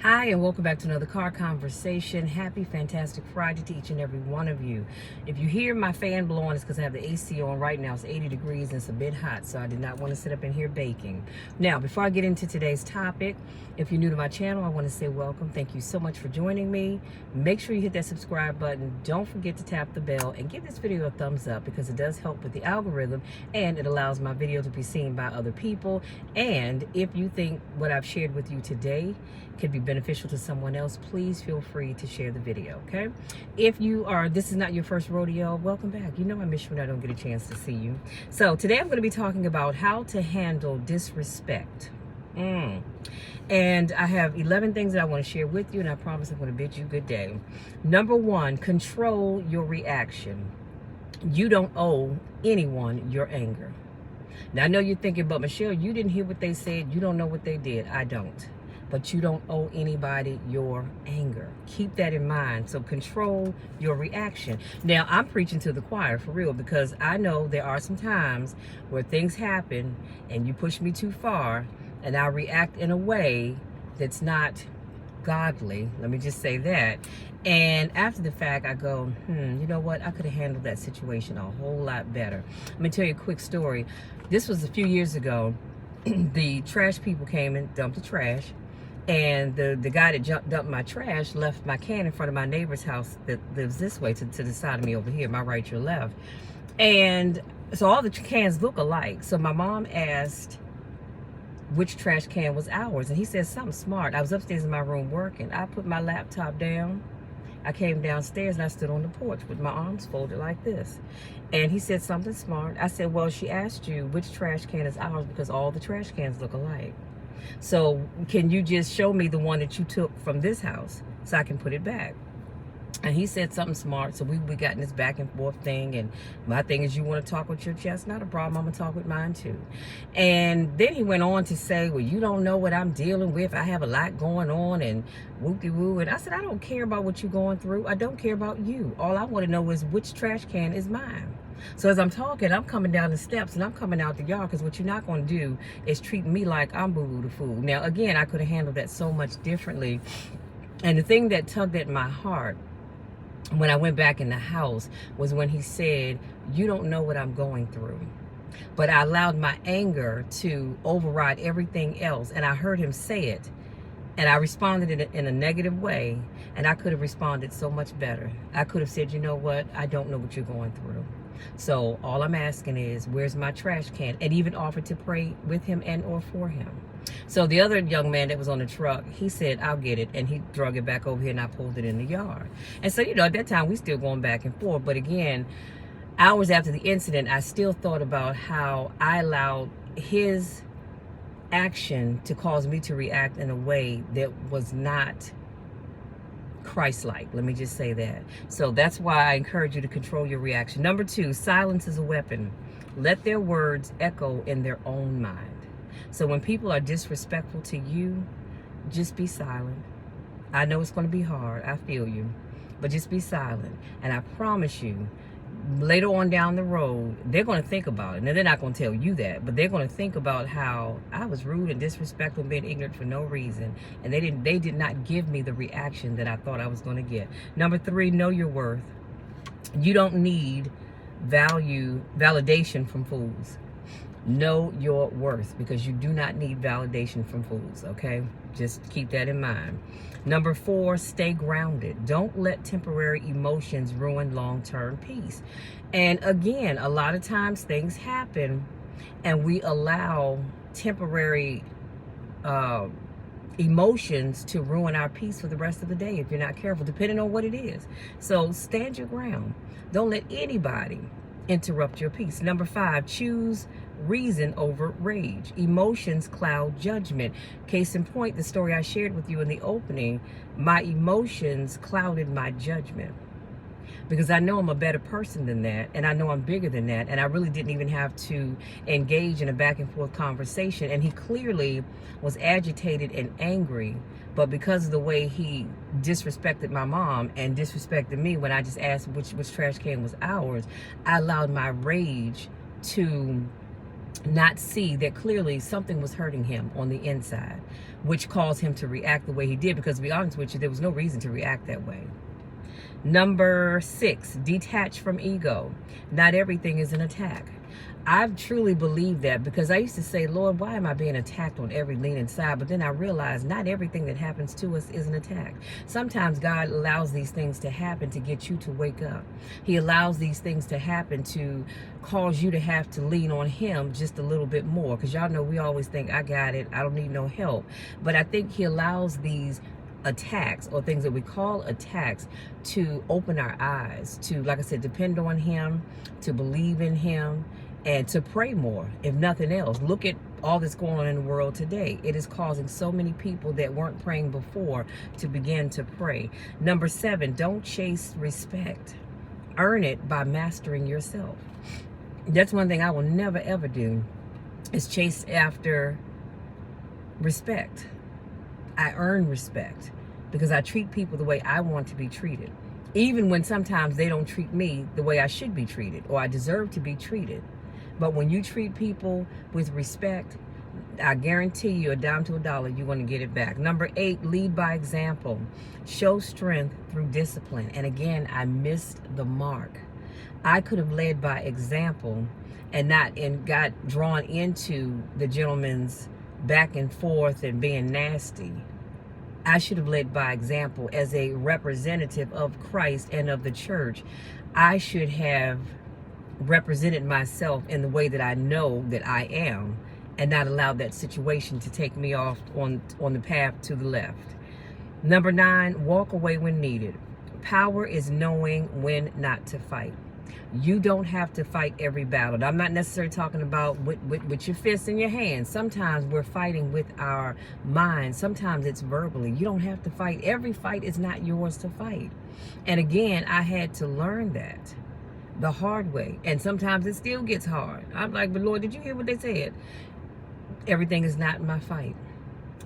Hi, and welcome back to another car conversation. Happy, fantastic Friday to each and every one of you. If you hear my fan blowing, it's because I have the AC on right now. It's 80 degrees and it's a bit hot, so I did not want to sit up in here baking. Now, before I get into today's topic, if you're new to my channel, I want to say welcome. Thank you so much for joining me. Make sure you hit that subscribe button. Don't forget to tap the bell and give this video a thumbs up because it does help with the algorithm and it allows my video to be seen by other people. And if you think what I've shared with you today could be beneficial to someone else, please feel free to share the video, okay? If this is not your first rodeo, welcome back. You know I miss you when I don't get a chance to see you. So today I'm going to be talking about how to handle disrespect. And I have 11 things that I want to share with you, and I promise I'm going to bid you good day. Number one, control your reaction. You don't owe anyone your anger. Now I know you're thinking, but Michelle, you didn't hear what they said. You don't know what they did. I don't. But you don't owe anybody your anger. Keep that in mind. So control your reaction. Now, I'm preaching to the choir for real because I know there are some times where things happen and you push me too far and I react in a way that's not godly. Let me just say that. And after the fact, I go, you know what? I could have handled that situation a whole lot better. Let me tell you a quick story. This was a few years ago. The trash people came and dumped the trash. And the guy that dumped my trash left my can in front of my neighbor's house that lives this way to the side of me over here, my right, your left. And so all the cans look alike. So my mom asked which trash can was ours. And he said something smart. I was upstairs in my room working. I put my laptop down. I came downstairs and I stood on the porch with my arms folded like this. And he said something smart. I said, well, she asked you which trash can is ours because all the trash cans look alike. So can you just show me the one that you took from this house so I can put it back? And he said something smart. So we got in this back and forth thing. And my thing is, you want to talk with your chest? Not a problem. I'm going to talk with mine too. And then he went on to say, well, you don't know what I'm dealing with. I have a lot going on and whoop-de-woo. And I said, I don't care about what you're going through. I don't care about you. All I want to know is which trash can is mine. So as I'm talking, I'm coming down the steps and I'm coming out the yard because what you're not going to do is treat me like I'm boo-boo the fool. Now, again, I could have handled that so much differently. And the thing that tugged at my heart when I went back in the house was when he said, you don't know what I'm going through. But I allowed my anger to override everything else. And I heard him say it. And I responded in a negative way. And I could have responded so much better. I could have said, you know what? I don't know what you're going through. So all I'm asking is, where's my trash can? And even offered to pray with him and or for him. So the other young man that was on the truck, he said, I'll get it. And he drug it back over here and I pulled it in the yard. And so, you know, at that time, we still going back and forth. But again, hours after the incident, I still thought about how I allowed his action to cause me to react in a way that was not Christ-like. Let me just say that. So that's why I encourage you to control your reaction. Number two, silence is a weapon. Let their words echo in their own mind. So when people are disrespectful to you, just be silent. I know it's going to be hard. I feel you. But just be silent. And I promise you, later on down the road, they're going to think about it. Now, they're not going to tell you that, but they're going to think about how I was rude and disrespectful and being ignorant for no reason. And they did not give me the reaction that I thought I was going to get. Number three, know your worth. You don't need validation from fools. Know your worth because you do not need validation from fools, okay? Just keep that in mind. Number four, stay grounded. Don't let temporary emotions ruin long-term peace. And again, a lot of times things happen and we allow temporary emotions to ruin our peace for the rest of the day if you're not careful, depending on what it is. So stand your ground. Don't let anybody interrupt your peace. Number five, choose reason over rage. Emotions cloud judgment. Case in point, the story I shared with you in the opening, my emotions clouded my judgment. Because I know I'm a better person than that, and I know I'm bigger than that, and I really didn't even have to engage in a back and forth conversation. And he clearly was agitated and angry, but because of the way he disrespected my mom and disrespected me when I just asked which trash can was ours, I allowed my rage to not see that clearly something was hurting him on the inside, which caused him to react the way he did. Because to be honest with you, there was no reason to react that way. Number 6, detach from ego. Not everything is an attack. I've truly believed that, because I used to say, Lord, why am I being attacked on every leaning side? But then I realized not everything that happens to us is an attack. Sometimes God allows these things to happen to get you to wake up. He allows these things to happen to cause you to have to lean on him just a little bit more. Because y'all know we always think, I got it, I don't need no help. But I think he allows these attacks, or things that we call attacks, to open our eyes to, like I said, depend on him, to believe in him, and to pray more, if nothing else. Look at all that's going on in the world today. It is causing so many people that weren't praying before to begin to pray. Number 7, don't chase respect. Earn it by mastering yourself. That's one thing I will never ever do, is chase after respect. I earn respect because I treat people the way I want to be treated, even when sometimes they don't treat me the way I should be treated or I deserve to be treated. But when you treat people with respect, I guarantee you, a dime to a dollar, you're going to get it back. Number 8, lead by example. Show strength through discipline. And again, I missed the mark. I could have led by example and got drawn into the gentleman's back and forth and being nasty. I should have led by example as a representative of Christ and of the church. I should have represented myself in the way that I know that I am, and not allowed that situation to take me off on the path to the left. Number 9, walk away when needed. Power is knowing when not to fight. You don't have to fight every battle. I'm not necessarily talking about with your fists in your hands. Sometimes we're fighting with our minds. Sometimes it's verbally. You don't have to fight. Every fight is not yours to fight. And again, I had to learn that the hard way. And sometimes it still gets hard. I'm like, but Lord, did you hear what they said? Everything is not my fight.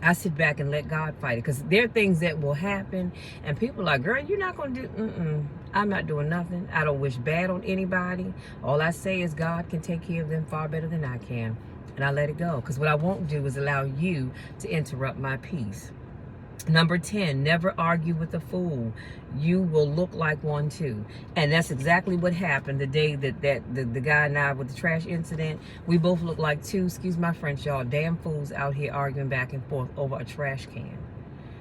I sit back and let God fight it, because there are things that will happen and people are like, girl, you're not going to do, I'm not doing nothing. I don't wish bad on anybody. All I say is God can take care of them far better than I can. And I let it go, because what I won't do is allow you to interrupt my peace. Number 10, never argue with a fool. You will look like one too. And that's exactly what happened the day that the guy and I with the trash incident, we both look like two, excuse my French, y'all, damn fools out here arguing back and forth over a trash can.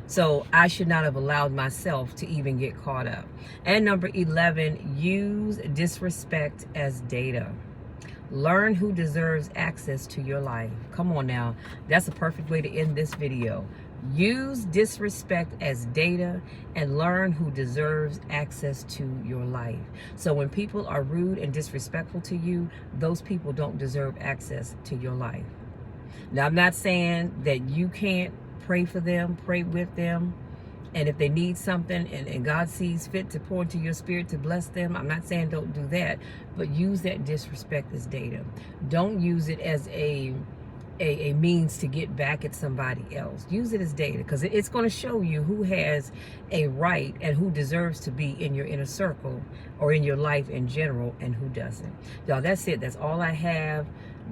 So I should not have allowed myself to even get caught up. And number 11, use disrespect as data. Learn who deserves access to your life. Come on now. That's a perfect way to end this video. Use disrespect as data and learn who deserves access to your life. So when people are rude and disrespectful to you, those people don't deserve access to your life. Now, I'm not saying that you can't pray for them, pray with them, and if they need something and God sees fit to pour into your spirit to bless them, I'm not saying don't do that, but use that disrespect as data. Don't use it as a means to get back at somebody else. Use it as data, because it's going to show you who has a right and who deserves to be in your inner circle or in your life in general, and who doesn't. Y'all, that's it. That's all I have.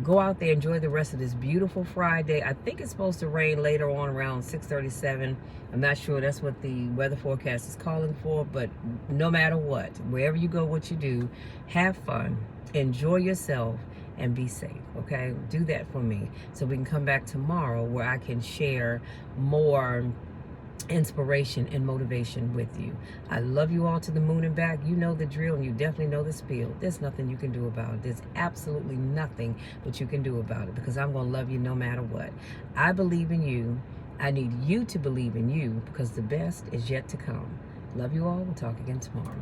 Go out there, enjoy the rest of this beautiful Friday. I think it's supposed to rain later on around 6:37. I'm not sure. That's what the weather forecast is calling for. But no matter what, wherever you go, what you do, have fun, enjoy yourself, and be safe, okay? Do that for me so we can come back tomorrow where I can share more inspiration and motivation with you. I love you all to the moon and back. You know the drill, and you definitely know the spiel. There's nothing you can do about it. There's absolutely nothing that you can do about it, because I'm going to love you no matter what. I believe in you. I need you to believe in you, because the best is yet to come. Love you all. We'll talk again tomorrow.